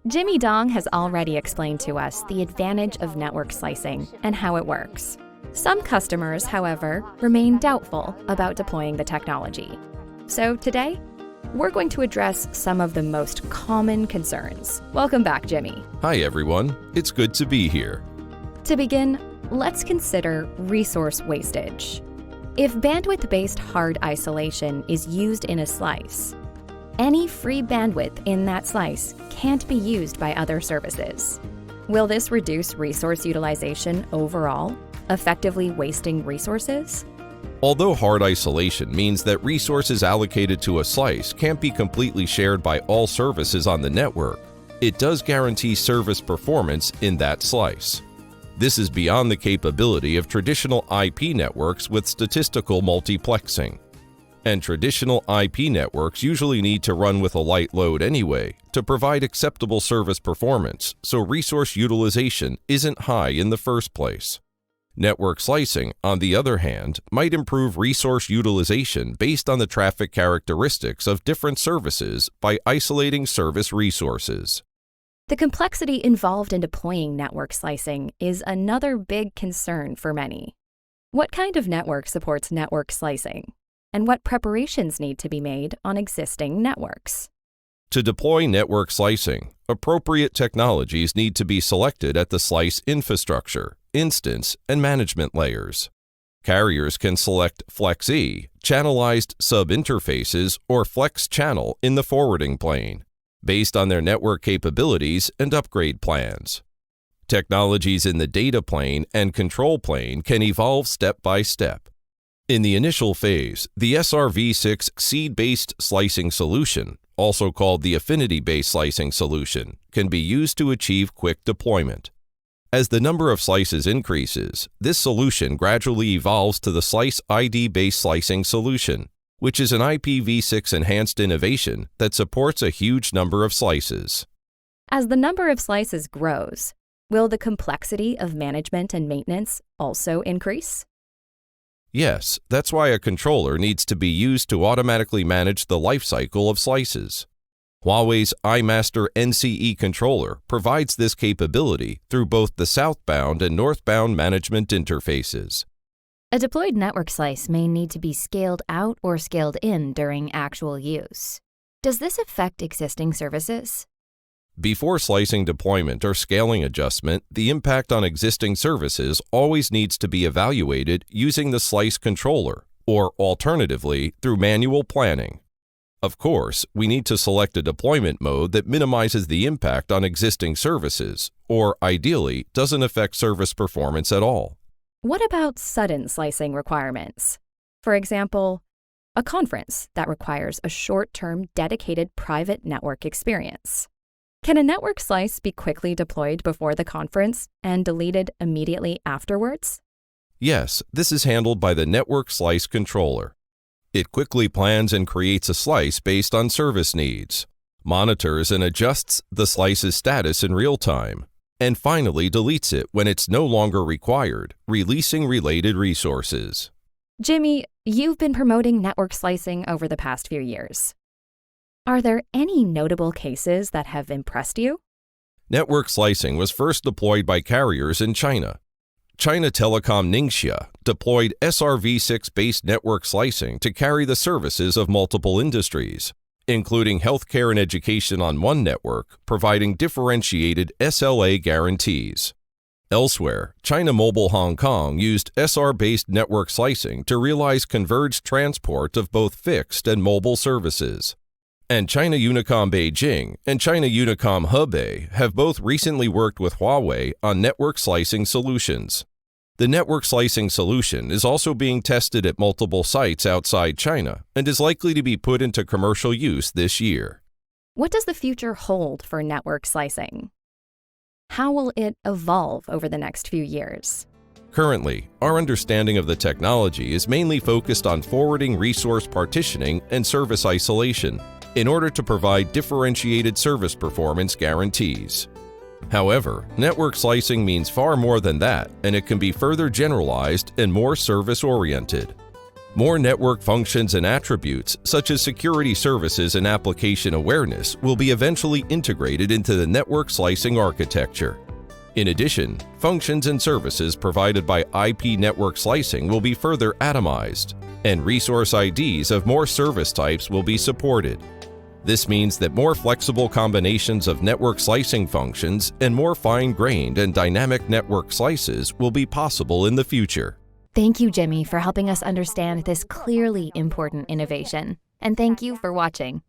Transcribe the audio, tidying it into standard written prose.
Jimmy Dong has already explained to us the advantage of network slicing and how it works. Some customers, however, remain doubtful about deploying the technology. So today, we're going to address some of the most common concerns. Welcome back, Jimmy. Hi, everyone. It's good to be here. To begin, let's consider resource wastage. If bandwidth-based hard isolation is used in a slice, any free bandwidth in that slice can't be used by other services. Will this reduce resource utilization overall, effectively wasting resources? Although hard isolation means that resources allocated to a slice can't be completely shared by all services on the network, it does guarantee service performance in that slice. This is beyond the capability of traditional IP networks with statistical multiplexing. And traditional IP networks usually need to run with a light load anyway to provide acceptable service performance, so resource utilization isn't high in the first place. Network slicing, on the other hand, might improve resource utilization based on the traffic characteristics of different services by isolating service resources. The complexity involved in deploying network slicing is another big concern for many. What kind of network supports network slicing? And what preparations need to be made on existing networks? To deploy network slicing, appropriate technologies need to be selected at the slice infrastructure, instance, and management layers. Carriers can select FlexE, channelized sub-interfaces, or Flex Channel in the forwarding plane, based on their network capabilities and upgrade plans. Technologies in the data plane and control plane can evolve step by step. In the initial phase, the SRv6 seed-based slicing solution, also called the affinity-based slicing solution, can be used to achieve quick deployment. As the number of slices increases, this solution gradually evolves to the Slice ID-based slicing solution, which is an IPv6 enhanced innovation that supports a huge number of slices. As the number of slices grows, will the complexity of management and maintenance also increase? Yes, that's why a controller needs to be used to automatically manage the lifecycle of slices. Huawei's iMaster NCE controller provides this capability through both the southbound and northbound management interfaces. A deployed network slice may need to be scaled out or scaled in during actual use. Does this affect existing services? Before slicing deployment or scaling adjustment, the impact on existing services always needs to be evaluated using the slice controller, or alternatively, through manual planning. Of course, we need to select a deployment mode that minimizes the impact on existing services, or ideally, doesn't affect service performance at all. What about sudden slicing requirements? For example, a conference that requires a short-term dedicated private network experience. Can a network slice be quickly deployed before the conference and deleted immediately afterwards? Yes, this is handled by the Network Slice Controller. It quickly plans and creates a slice based on service needs, monitors and adjusts the slice's status in real time, and finally deletes it when it's no longer required, releasing related resources. Jimmy, you've been promoting network slicing over the past few years. Are there any notable cases that have impressed you? Network slicing was first deployed by carriers in China. China Telecom Ningxia deployed SRv6-based network slicing to carry the services of multiple industries, including healthcare and education on one network, providing differentiated SLA guarantees. Elsewhere, China Mobile Hong Kong used SR-based network slicing to realize converged transport of both fixed and mobile services. And China Unicom Beijing and China Unicom Hebei have both recently worked with Huawei on network slicing solutions. The network slicing solution is also being tested at multiple sites outside China and is likely to be put into commercial use this year. What does the future hold for network slicing? How will it evolve over the next few years? Currently, our understanding of the technology is mainly focused on forwarding resource partitioning and service isolation in order to provide differentiated service performance guarantees. However, network slicing means far more than that, and it can be further generalized and more service-oriented. More network functions and attributes, such as security services and application awareness, will be eventually integrated into the network slicing architecture. In addition, functions and services provided by IP network slicing will be further atomized, and resource IDs of more service types will be supported. This means that more flexible combinations of network slicing functions and more fine-grained and dynamic network slices will be possible in the future. Thank you, Jimmy, for helping us understand this clearly important innovation. And thank you for watching.